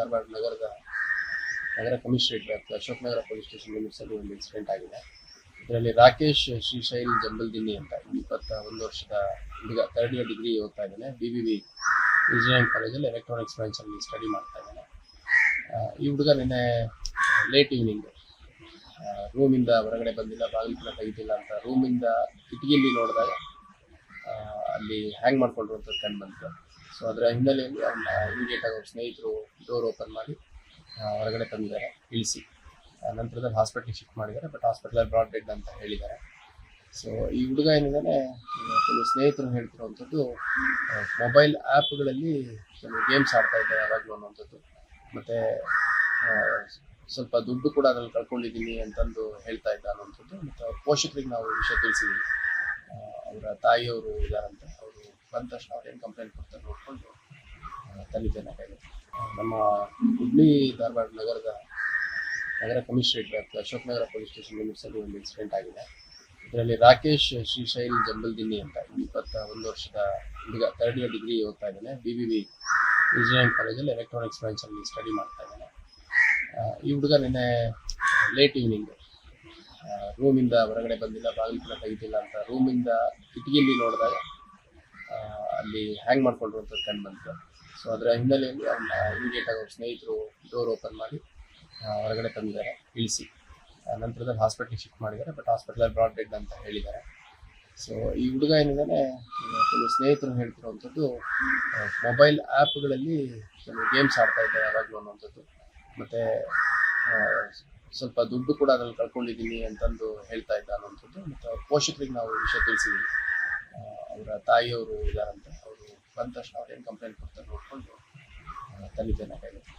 ಧಾರವಾಡ ನಗರ commissionerate ವ್ಯಾಪ್ತಿ Ashok Nagar police station limits ಅಲ್ಲಿ ಒಂದು ಇನ್ಸಿಡೆಂಟ್ ಆಗಿದೆ. ಇದರಲ್ಲಿ ರಾಕೇಶ್ ಶ್ರೀಶೈಲ್ ಜಂಬಲ್ದಿನ್ನಿ ಅಂತ 21 ವರ್ಷದ ಹುಡುಗ ಥರ್ಡ್ ಇಯರ್ ಡಿಗ್ರಿ ಓದ್ತಾ ಇದ್ದಾನೆ. BBB ಇಂಜಿನಿಯರಿಂಗ್ ಕಾಲೇಜಲ್ಲಿ ಎಲೆಕ್ಟ್ರಾನಿಕ್ಸ್ ಬ್ರಾಂಚ್ ಅಲ್ಲಿ ಸ್ಟಡಿ ಮಾಡ್ತಾ ಇದ್ದಾನೆ. ಈ ಹುಡುಗ ನಿನ್ನೆ ಲೇಟ್ ಈವ್ನಿಂಗ್ ರೂಮಿಂದ ಹೊರಗಡೆ ಬಂದಿಲ್ಲ, ಬಾಗಿಲು ಕೂಡ ತೆಗಿತಿಲ್ಲ ಅಂತ ರೂಮಿಂದ ಕಿಟಕಿಯಲ್ಲಿ ನೋಡಿದಾಗ ಅಲ್ಲಿ ಹ್ಯಾಂಗ್ ಮಾಡ್ಕೊಂಡಿರುವಂಥದ್ದು ಕಂಡು ಬಂತು. ಸೊ ಅದರ ಹಿನ್ನೆಲೆಯಲ್ಲಿ ಅವನ್ನ ಇಮಿಡಿಯೇಟ್ ಆಗಿ ಅವ್ರ ಸ್ನೇಹಿತರು ಡೋರ್ ಓಪನ್ ಮಾಡಿ ಹೊರಗಡೆ ತಂದಿದ್ದಾರೆ, ಇಳಿಸಿ ನಂತರದಲ್ಲಿ ಹಾಸ್ಪಿಟ್ಲಿಗೆ ಶಿಫ್ಟ್ ಮಾಡಿದ್ದಾರೆ. ಬಟ್ ಹಾಸ್ಪಿಟಲ್ ಬ್ರಾಡ್ ಡೆಡ್ ಅಂತ ಹೇಳಿದ್ದಾರೆ. ಸೊ ಈ ಹುಡುಗ ಏನಿದ್ದಾನೆ, ಕೆಲವು ಸ್ನೇಹಿತರು ಹೇಳ್ತಿರುವಂಥದ್ದು ಮೊಬೈಲ್ ಆ್ಯಪ್ಗಳಲ್ಲಿ ಕೆಲವು ಗೇಮ್ಸ್ ಆಡ್ತಾ ಇದ್ದಾರೆ ಯಾವಾಗಲೂ ಅನ್ನುವಂಥದ್ದು, ಮತ್ತು ಸ್ವಲ್ಪ ದುಡ್ಡು ಕೂಡ ಅದ್ರಲ್ಲಿ ಕಳ್ಕೊಂಡಿದ್ದೀನಿ ಅಂತಂದು ಹೇಳ್ತಾ ಇದ್ದ ಅನ್ನುವಂಥದ್ದು. ಮತ್ತು ಅವ್ರ ಪೋಷಕರಿಗೆ ನಾವು ವಿಷಯ ತಿಳಿಸಿದ್ವಿ. ಅವರ ತಾಯಿಯವರು ಇದ್ದಾರಂತೆ, ಅವರು ಬಂದ ತಕ್ಷಣ ಅವ್ರೇನು ಕಂಪ್ಲೇಂಟ್ ಕೊಡ್ತಾರೆ ನೋಡಿಕೊಂಡು ತನಿಖೆ ನಡೆಯುತ್ತೆ. ನಮ್ಮ ಹುಬ್ಳಿ ಧಾರವಾಡ ನಗರ ಕಮಿಷನರೇಟ್ ವ್ಯಾಪ್ತಿ Ashok Nagar police station limits ಅಲ್ಲಿ ಒಂದು ಇನ್ಸಿಡೆಂಟ್ ಆಗಿದೆ. ಇದರಲ್ಲಿ ರಾಕೇಶ್ ಶ್ರೀಶೈಲ್ ಜಂಬಲ್ದಿನ್ನಿ ಅಂತ 21 ವರ್ಷದ ಹುಡುಗ ಥರ್ಡ್ ಇಯರ್ ಡಿಗ್ರಿ ಓದ್ತಾ ಇದ್ದಾನೆ. BBB ಇಂಜಿನಿಯರಿಂಗ್ ಕಾಲೇಜಲ್ಲಿ ಎಲೆಕ್ಟ್ರಾನಿಕ್ಸ್ ಬ್ರಾಂಚ್ ಅಲ್ಲಿ ಸ್ಟಡಿ ಮಾಡ್ತಾ ಇದ್ದಾನೆ. ಈ ಹುಡುಗ ನಿನ್ನೆ ಲೇಟ್ ಈವ್ನಿಂಗ್ ರೂಮಿಂದ ಹೊರಗಡೆ ಬಂದಿಲ್ಲ, ಬಾಗಿಲು ಕೂಡ ತೆಗಿತಿಲ್ಲ ಅಂತ ರೂಮಿಂದ ಕಿಟಕಿಯಲ್ಲಿ ನೋಡಿದಾಗ ಅಲ್ಲಿ ಹ್ಯಾಂಗ್ ಮಾಡ್ಕೊಂಡಿರುವಂಥದ್ದು ಕಂಡು ಬಂತು. ಸೊ ಅದರ ಹಿನ್ನೆಲೆಯಲ್ಲಿ ಅವನ್ನ ಇಮಿಡಿಯೇಟ್ ಆಗಿ ಅವ್ರ ಸ್ನೇಹಿತರು ಡೋರ್ ಓಪನ್ ಮಾಡಿ ಹೊರಗಡೆ ತಂದಿದ್ದಾರೆ, ಇಳಿಸಿ ನಂತರದಲ್ಲಿ ಹಾಸ್ಪಿಟ್ಲಿಗೆ ಶಿಫ್ಟ್ ಮಾಡಿದ್ದಾರೆ. ಬಟ್ ಹಾಸ್ಪಿಟಲ್ ಬ್ರಾಡ್ ಡೆಡ್ ಅಂತ ಹೇಳಿದ್ದಾರೆ. ಸೊ ಈ ಹುಡುಗ ಏನಿದ್ದಾನೆ, ಕೆಲವು ಸ್ನೇಹಿತರು ಹೇಳ್ತಿರುವಂಥದ್ದು ಮೊಬೈಲ್ ಆ್ಯಪ್ಗಳಲ್ಲಿ ಕೆಲವು ಗೇಮ್ಸ್ ಆಡ್ತಾ ಇದ್ದಾರೆ ಯಾವಾಗಲೂ ಅನ್ನುವಂಥದ್ದು, ಮತ್ತು ಸ್ವಲ್ಪ ದುಡ್ಡು ಕೂಡ ಅದ್ರಲ್ಲಿ ಕಳ್ಕೊಂಡಿದ್ದೀನಿ ಅಂತಂದು ಹೇಳ್ತಾ ಇದ್ದ ಅನ್ನುವಂಥದ್ದು. ಮತ್ತು ಅವ್ರ ಪೋಷಕರಿಗೆ ನಾವು ವಿಷಯ ತಿಳಿಸಿದ್ವಿ. ಅವರ ತಾಯಿಯವರು ಇದ್ದಾರಂತೆ, ಅವರು ಬಂದ ತಕ್ಷಣ ಅವ್ರೇನು ಕಂಪ್ಲೇಂಟ್ ಕೊಡ್ತಾರೆ ನೋಡಿಕೊಂಡು ತನಿಖೆ ನಡೆಯುತ್ತೆ.